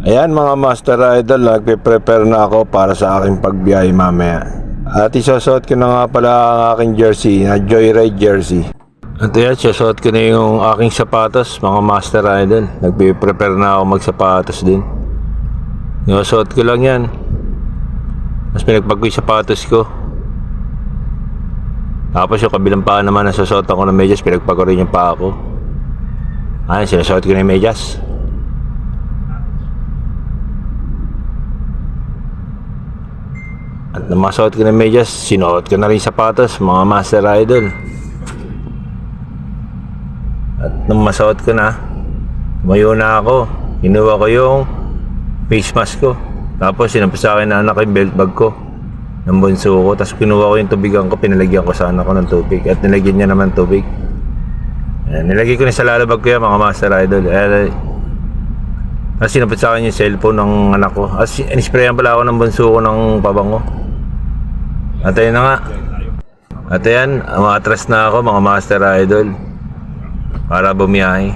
Ayan mga Master Idol, nagpe-prepare na ako para sa aking pagbiyahe mamaya. At isusuot ko na nga pala ang aking jersey, na Joyride jersey. At ayan, isusuot ko na yung aking sapatos mga Master Idol. Nagpe-prepare na ako magsapatos din. Isusuot ko lang yan. Mas pinagpag ko yung sapatos ko. Tapos yung kabilang paa naman, nasusuot ako ng medyas, pinagpag ko rin yung paa ko. Ayan, sinusuot ko na yung medyas. At nang masuot ko ng medyas, sinuot ko na rin sapatos mga Master Idol. At nang masuot ko na, tumayo na ako. Kinuha ko yung face mask ko. Tapos sinabi sa akin na anak yung belt bag ko ng bunso ko. Tapos kinuha ko yung tubigan ko, pinalagyan ko sa anak ko ng tubig. At nilagyan niya naman tubig. Ayan, nilagay ko na sa lalabag ko yan mga Master Idol. Tapos sinapit sa akin yung cellphone ng anak ko. Tapos inisprayan pala ako ng bunso ko ng pabango. At ayun na nga. At ayan, umatras na ako mga Master Idol para bumiyahe.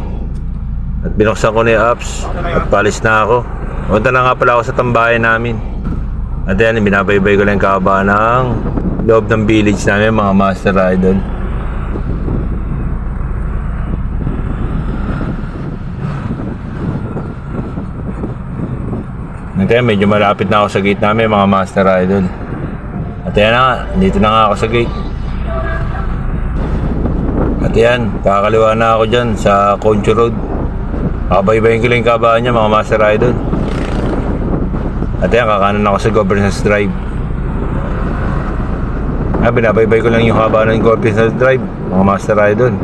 At binuksan ko na yung apps at palis na ako. Punta na nga pala ako sa tambayan namin. At ayan, binabaybay ko lang yung kahabaan ng loob ng village namin mga Master Idol. At ayan, medyo malapit na ako sa gate namin mga Master Idol. At ayan na nga, dito na nga ako sa gate. At ayan, kakaliwa na ako dyan sa Concho Road. Kabaybayin ko lang yung kabaan niya mga Master Idol. At ayan, kakanan ako sa Governance Drive. Binabaybay ko lang yung haba ng Governance Drive mga Master Idol.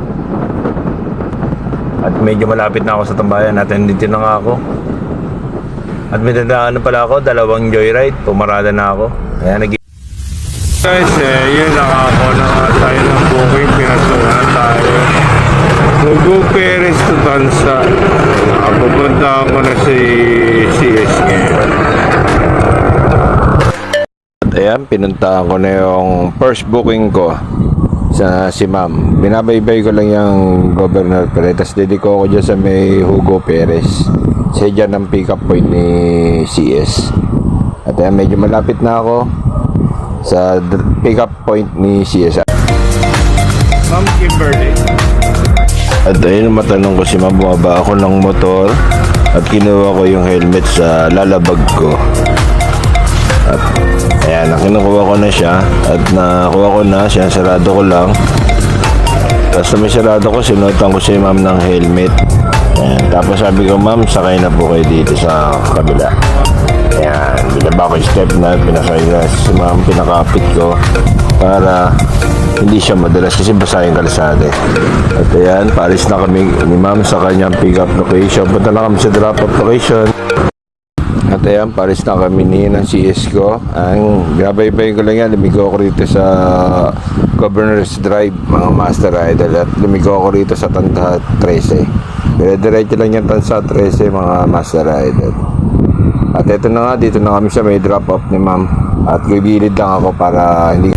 At medyo malapit na ako sa tambayan. At dito na nga ako. At may dadaanan pala ako, dalawang joyride, pumarada na ako. Kaya guys, yun, nakakuha na nga tayo ng booking, pinasunan tayo. Hugo Perez to Tansa. Nakapupunta ko na si CSK. At ayan, pinuntahan ko na yung first booking ko sa si ma'am. Binabaybay ko lang yung Governor Perez. Tapos dediko ko dyan sa may Hugo Perez. Siya dyan ang pick up point ni CS. At ayan, medyo malapit na ako sa pick up point ni CS. Ma'am Kimberly. At ayun, matanong ko si ma'am, bumaba ako ng motor at kinuha ko yung helmet sa lalabag ko. At ayan, kinukuha ko na siya at nakuha ko na siya, sarado ko lang. Tapos may sarado ko, sinuotan ko si ma'am ng helmet. Ayan, tapos sabi ko, ma'am, sakay na po kayo dito sa kabila. Ayan, binaba ko yung step na, pinasakay na si ma'am, pinakapit ko para hindi siya madalas kasi basa yung kalsada. At ayan, paalis na kami ni ma'am sa kanyang pick up location. Punta na kami sa drop off location. At ayan, paris na kami ni ng CS ko. Ang binabaybay ko lang yan, lumigo ako rito sa Governor's Drive mga Master Idol. At lumigo ako rito sa Tansa 13. Dire-diretso lang yung Tansa 13 mga Master Idol. At ito na nga, dito na kami sa may drop off ni ma'am. At gilid lang ako para hindi